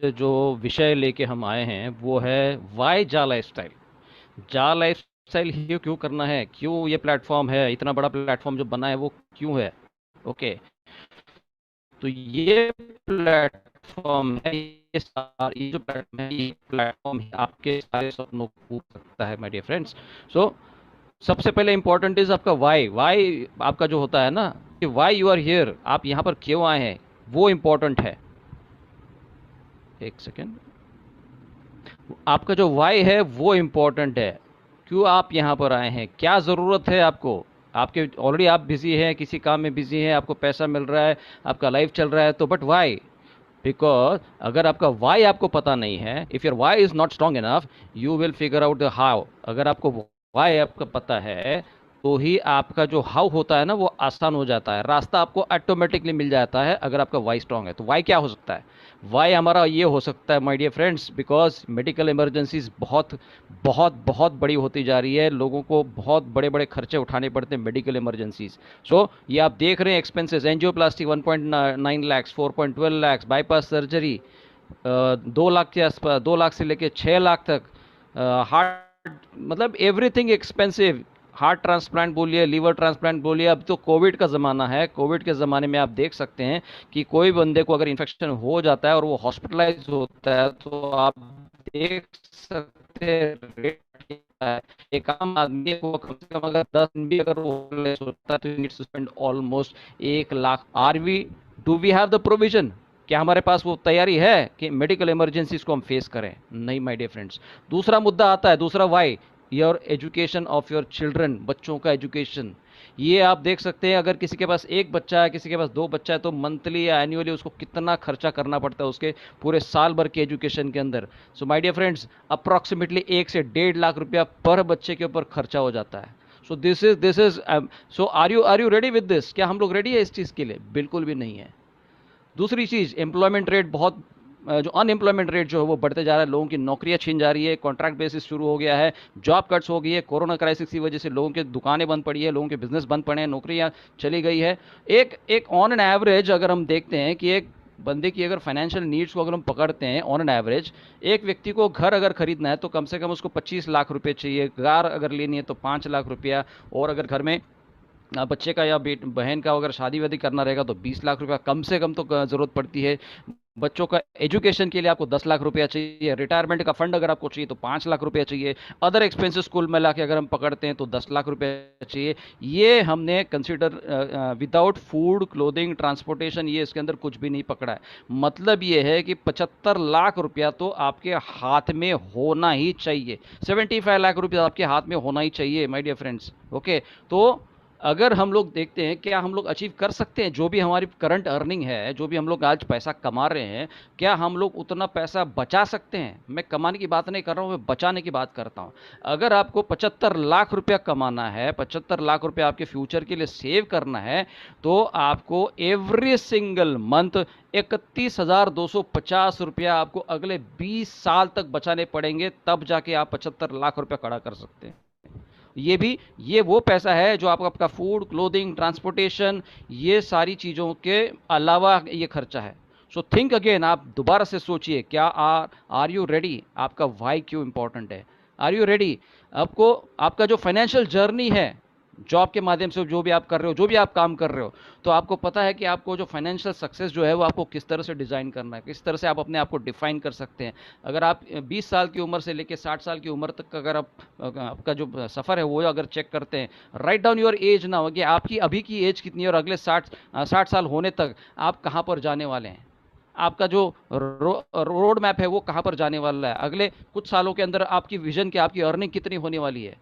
जो विषय लेके हम आए हैं वो है वाई जा लाइफस्टाइल। जा लाइफस्टाइल ही क्यों करना है, क्यों ये प्लेटफॉर्म है, इतना बड़ा प्लेटफॉर्म जो बना है वो क्यों है। ओके, तो ये प्लेटफॉर्म है, ये जो प्लेटफॉर्म है, ये प्लेटफॉर्म ही आपके सारे सपनों को पूरा सकता है माय डियर फ्रेंड्स। सो सबसे पहले इंपॉर्टेंट इज आपका वाई। वाई आपका जो होता है ना, कि वाई यू आर हियर, आप यहाँ पर क्यों आए हैं, वो इंपॉर्टेंट है। एक सेकेंड। आपका जो वाई है वो इम्पोर्टेंट है। क्यों आप यहाँ पर आए हैं, क्या ज़रूरत है आपको। आपके ऑलरेडी आप बिजी हैं, किसी काम में बिजी हैं, आपको पैसा मिल रहा है, आपका लाइफ चल रहा है, तो बट वाई। बिकॉज अगर आपका वाई आपको पता नहीं है, if your why is not strong enough, you will figure out the how. अगर आपको वाई आपका पता है तो ही आपका जो हाउ होता है ना वो आसान हो जाता है, रास्ता आपको ऑटोमेटिकली मिल जाता है अगर आपका वाई स्ट्रांग है। तो वाई क्या हो सकता है, वाई हमारा ये हो सकता है my dear friends, because medical emergencies बहुत बहुत बहुत बड़ी होती जा रही है, लोगों को बहुत बड़े बड़े खर्चे उठाने पड़ते हैं मेडिकल इमरजेंसीज। सो ये आप देख रहे हैं expenses, angioplasty 1.9 lakh, 4.12 lakh, bypass surgery 2 lakh के आसपास, 2 लाख से लेके 6 लाख तक, हार्ट, मतलब एवरीथिंग एक्सपेंसिव। हार्ट ट्रांसप्लांट बोलिए, लीवर ट्रांसप्लांट बोलिए, अब तो कोविड का ज़माना है, कोविड के ज़माने में आप देख सकते हैं कि कोई बंदे को अगर इन्फेक्शन हो जाता है और वो हॉस्पिटलाइज होता है तो आप देख सकते हैं रेट क्या है। एक आम आदमी को कम से कम अगर 10 दिन भी अगर वो hospitalize होता है तो needs to spend almost 1 lakh. Are we, do we have the provision, क्या हमारे पास वो तैयारी है कि मेडिकल इमरजेंसीज को हम फेस करें। नहीं माय डियर फ्रेंड्स। दूसरा मुद्दा आता है, दूसरा why, your education of your children, बच्चों का एजुकेशन। ये आप देख सकते हैं अगर किसी के पास एक बच्चा है, किसी के पास दो बच्चा है, तो मंथली या एनुअली उसको कितना खर्चा करना पड़ता है उसके पूरे साल भर के एजुकेशन के अंदर। So my dear friends, approximately 1 से 1.5 लाख रुपया पर बच्चे के ऊपर खर्चा हो जाता है। So this is so are you ready with this, क्या हम लोग रेडी है इस चीज़ के लिए, बिल्कुल भी नहीं है। दूसरी चीज़, एम्प्लॉयमेंट रेट बहुत, जो अनएम्प्लॉयमेंट रेट जो है वो बढ़ते जा रहा है, लोगों की नौकरियां छीन जा रही है, कॉन्ट्रैक्ट बेसिस शुरू हो गया है, जॉब कट्स हो गई है, कोरोना क्राइसिस की वजह से लोगों की दुकानें बंद पड़ी है, लोगों के बिजनेस बंद पड़े हैं, नौकरियां चली गई है। एक एक ऑन एन एवरेज अगर हम देखते हैं कि एक बंदे की अगर फाइनेंशियल नीड्स को अगर हम पकड़ते हैं ऑन एन एवरेज, एक व्यक्ति को घर अगर खरीदना है तो कम से कम उसको 25 लाख रुपए चाहिए, कार अगर लेनी है तो 5 लाख रुपया, और अगर घर में बच्चे का या बहन का अगर शादी वादी करना रहेगा तो 20 लाख रुपया कम से कम तो ज़रूरत पड़ती है। बच्चों का एजुकेशन के लिए आपको 10 लाख रुपया चाहिए, रिटायरमेंट का फंड अगर आपको चाहिए तो 5 लाख रुपया चाहिए, अदर एक्सपेंसेस कुल मिला के अगर हम पकड़ते हैं तो 10 लाख रुपया चाहिए। ये हमने consider without food, clothing, transportation, ये इसके अंदर कुछ भी नहीं पकड़ा है। मतलब ये है कि 75 लाख रुपया तो आपके हाथ में होना ही चाहिए, 75 लाख रुपया आपके हाथ में होना ही चाहिए माय डियर फ्रेंड्स। ओके, तो अगर हम लोग देखते हैं क्या हम लोग अचीव कर सकते हैं, जो भी हमारी करंट अर्निंग है, जो भी हम लोग आज पैसा कमा रहे हैं, क्या हम लोग उतना पैसा बचा सकते हैं। मैं कमाने की बात नहीं कर रहा हूँ, मैं बचाने की बात करता हूँ। अगर आपको 75 लाख रुपया कमाना है, 75 लाख रुपया आपके फ्यूचर के लिए सेव करना है, तो आपको एवरी सिंगल मंथ 31,250 रुपया आपको अगले 20 साल तक बचाने पड़ेंगे, तब जाके आप 75 लाख रुपया खड़ा कर सकते हैं। ये भी, ये वो पैसा है जो आपका आपका फूड, क्लोथिंग, ट्रांसपोर्टेशन, ये सारी चीज़ों के अलावा ये खर्चा है। सो थिंक अगेन, आप दोबारा से सोचिए, क्या आर यू रेडी, आपका वाई क्यों इंपॉर्टेंट है। आर यू रेडी, आपको आपका जो फाइनेंशियल जर्नी है, जॉब के माध्यम से जो भी आप कर रहे हो, जो भी आप काम कर रहे हो, तो आपको पता है कि आपको जो फाइनेंशियल सक्सेस जो है वो आपको किस तरह से डिज़ाइन करना है, किस तरह से आप अपने आप को डिफाइन कर सकते हैं। अगर आप 20 साल की उम्र से लेकर 60 साल की उम्र तक अगर आप आपका जो सफ़र है वो अगर चेक करते हैं, राइट डाउन योर एज ना हो कि आपकी अभी की एज कितनी है और अगले 60 साल होने तक आप कहाँ पर जाने वाले हैं, आपका जो रोड मैप है वो कहाँ पर जाने वाला है, अगले कुछ सालों के अंदर आपकी विजन की, आपकी अर्निंग कितनी होने वाली है।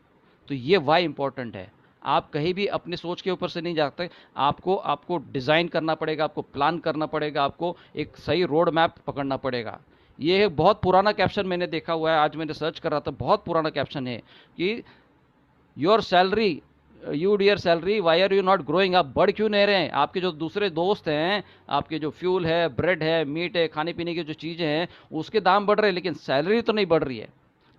तो ये वाई इंपॉर्टेंट है। आप कहीं भी अपने सोच के ऊपर से नहीं जाते, आपको आपको डिज़ाइन करना पड़ेगा, आपको प्लान करना पड़ेगा, आपको एक सही रोड मैप पकड़ना पड़ेगा। ये एक बहुत पुराना कैप्शन मैंने देखा हुआ है, आज मैंने सर्च कर रहा था, बहुत पुराना कैप्शन है कि your salary, you dear salary, why are you not growing, आप बढ़ क्यों नहीं रहे हैं। आपके जो दूसरे दोस्त हैं, आपके जो फ्यूल है, ब्रेड है, मीट है, खाने पीने की जो चीज़ें हैं, उसके दाम बढ़ रहे हैं लेकिन सैलरी तो नहीं बढ़ रही है।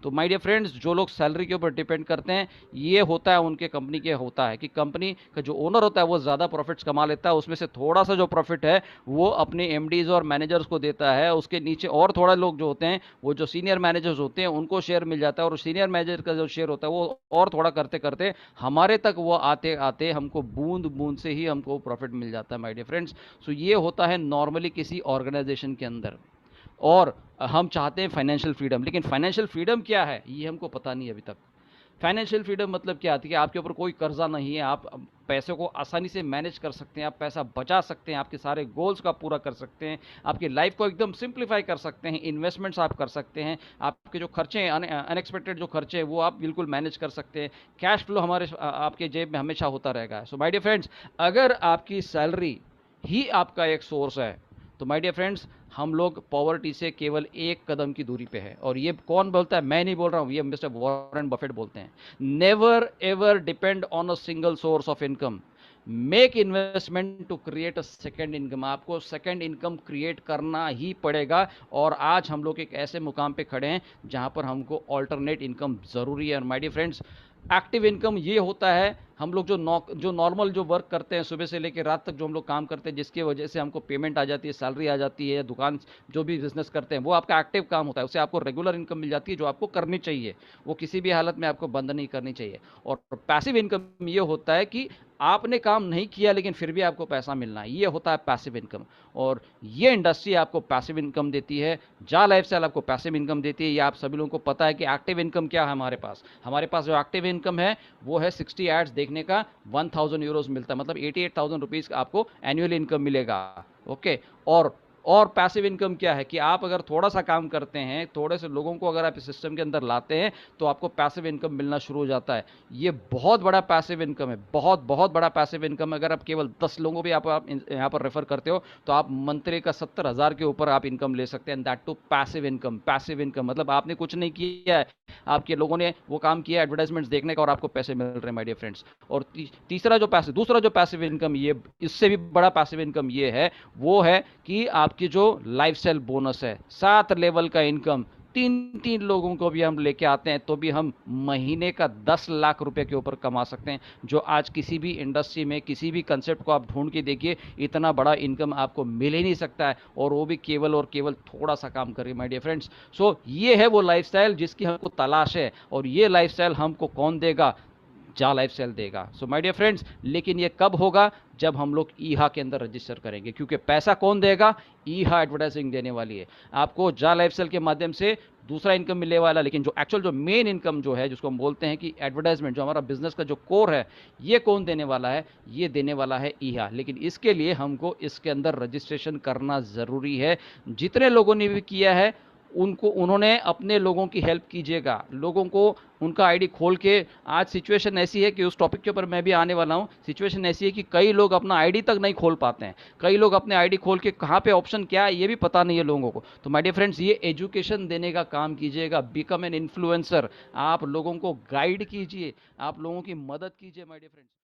तो माय डियर फ्रेंड्स, जो लोग सैलरी के ऊपर डिपेंड करते हैं, ये होता है उनके कंपनी के, होता है कि कंपनी का जो ओनर होता है वो ज़्यादा प्रॉफिट्स कमा लेता है, उसमें से थोड़ा सा जो प्रॉफिट है वो अपने एमडीज और मैनेजर्स को देता है, उसके नीचे और थोड़ा लोग जो होते हैं, वो जो सीनियर मैनेजर्स होते हैं उनको शेयर मिल जाता है, और सीनियर मैनेजर का जो शेयर होता है वो और थोड़ा करते करते हमारे तक वो आते आते हमको बूंद बूंद से ही हमको प्रॉफिट मिल जाता है माय डियर फ्रेंड्स। सो ये होता है नॉर्मली किसी ऑर्गेनाइजेशन के अंदर। और हम चाहते हैं फाइनेंशियल फ्रीडम, लेकिन फाइनेंशियल फ्रीडम क्या है ये हमको पता नहीं है अभी तक। फाइनेंशियल फ्रीडम मतलब क्या आती है कि आपके ऊपर कोई कर्जा नहीं है, आप पैसे को आसानी से मैनेज कर सकते हैं, आप पैसा बचा सकते हैं, आपके सारे गोल्स का पूरा कर सकते हैं, आपकी लाइफ को एकदम सिंप्लीफाई कर सकते हैं, इन्वेस्टमेंट्स आप कर सकते हैं, आपके जो खर्चे हैं अनएक्सपेक्टेड जो खर्चे हैं वो आप बिल्कुल मैनेज कर सकते हैं, कैश फ्लो हमारे आपके जेब में हमेशा होता रहेगा। सो माय डियर फ्रेंड्स, अगर आपकी सैलरी ही आपका एक सोर्स है, तो माय डियर फ्रेंड्स, हम लोग पॉवर्टी से केवल एक कदम की दूरी पे है। और ये कौन बोलता है? मैं नहीं बोल रहा हूं, ये मिस्टर वॉरेन बफेट बोलते हैं। Never ever depend on a single source of income, make investment to create a second income. आपको सेकेंड इनकम क्रिएट करना ही पड़ेगा। और आज हम लोग एक ऐसे मुकाम पे खड़े हैं जहां पर हमको ऑल्टरनेट इनकम जरूरी है। और my dear friends, active income ये होता है, हम लोग जो नॉर्मल जो वर्क करते हैं सुबह से लेकर रात तक जो हम लोग काम करते हैं, जिसकी वजह से हमको पेमेंट आ जाती है, सैलरी आ जाती है, दुकान जो भी बिजनेस करते हैं, वो आपका एक्टिव काम होता है, उससे आपको रेगुलर इनकम मिल जाती है जो आपको करनी चाहिए, वो किसी भी हालत में आपको बंद नहीं करनी चाहिए। और पैसिव इनकम ये होता है कि आपने काम नहीं किया लेकिन फिर भी आपको पैसा मिलना है, ये होता है पैसिव इनकम। और ये इंडस्ट्री आपको पैसिव इनकम देती है, जा लाइफस्टाइल आपको पैसिव इनकम देती है। ये आप सभी लोगों को पता है कि एक्टिव इनकम क्या है हमारे पास जो एक्टिव इनकम है वो है 60 एड्स देखने का 1000 यूरोज मिलता है, मतलब 88,000 रुपीज आपको एनुअल इनकम मिलेगा। ओके। और पैसिव इनकम क्या है कि आप अगर थोड़ा सा काम करते हैं, थोड़े से लोगों को अगर आप इस सिस्टम के अंदर लाते हैं, तो आपको पैसिव इनकम मिलना शुरू हो जाता है। ये बहुत बड़ा पैसिव इनकम है, बहुत बहुत बड़ा पैसिव इनकम। अगर आप केवल 10 लोगों भी आप यहाँ पर रेफर करते हो तो आप मंथली का 70,000 के ऊपर आप इनकम ले सकते हैं, that to passive income. Passive income मतलब आपने कुछ नहीं किया है, आपके लोगों ने वो काम किया एडवर्टाइजमेंट्स देखने का और आपको पैसे मिल रहे हैं माय डियर फ्रेंड्स। और दूसरा जो पैसिव इनकम, ये इससे भी बड़ा पैसिव इनकम ये है, वो है कि आपकी जो लाइफस्टाइल बोनस है, 7 लेवल का इनकम, तीन तीन लोगों को भी हम लेके आते हैं तो भी हम महीने का 10 लाख रुपए के ऊपर कमा सकते हैं, जो आज किसी भी इंडस्ट्री में किसी भी कंसेप्ट को आप ढूंढ के देखिए, इतना बड़ा इनकम आपको मिल ही नहीं सकता है, और वो भी केवल और केवल थोड़ा सा काम करिए माय डियर फ्रेंड्स। सो ये है वो लाइफस्टाइल जिसकी हमको तलाश है, और ये लाइफस्टाइल हमको कौन देगा? जा लाइफस्टाइल देगा। सो माय डियर फ्रेंड्स, लेकिन ये कब होगा? जब हम लोग ईहा के अंदर रजिस्टर करेंगे, क्योंकि पैसा कौन देगा? ईहा एडवर्टाइजिंग देने वाली है आपको, जा लाइफस्टाइल के माध्यम से दूसरा इनकम मिलने वाला। लेकिन जो एक्चुअल जो मेन इनकम जो है, जिसको हम बोलते हैं कि एडवर्टाइजमेंट, जो हमारा बिजनेस का जो कोर है, ये कौन देने वाला है? ये देने वाला है ईहा। लेकिन इसके लिए हमको इसके अंदर रजिस्ट्रेशन करना जरूरी है। जितने लोगों ने भी किया है उन्होंने अपने लोगों की हेल्प कीजिएगा, लोगों को उनका आईडी खोल के। आज सिचुएशन ऐसी है कि उस टॉपिक के ऊपर मैं भी आने वाला हूं। सिचुएशन ऐसी है कि कई लोग अपना आईडी तक नहीं खोल पाते हैं, कई लोग अपने आईडी खोल के कहां पे ऑप्शन क्या है ये भी पता नहीं है लोगों को। तो माय डियर फ्रेंड्स, ये एजुकेशन देने का काम कीजिएगा, बिकम एन इन्फ्लुएंसर। आप लोगों को गाइड कीजिए, आप लोगों की मदद कीजिए माय डियर फ्रेंड्स।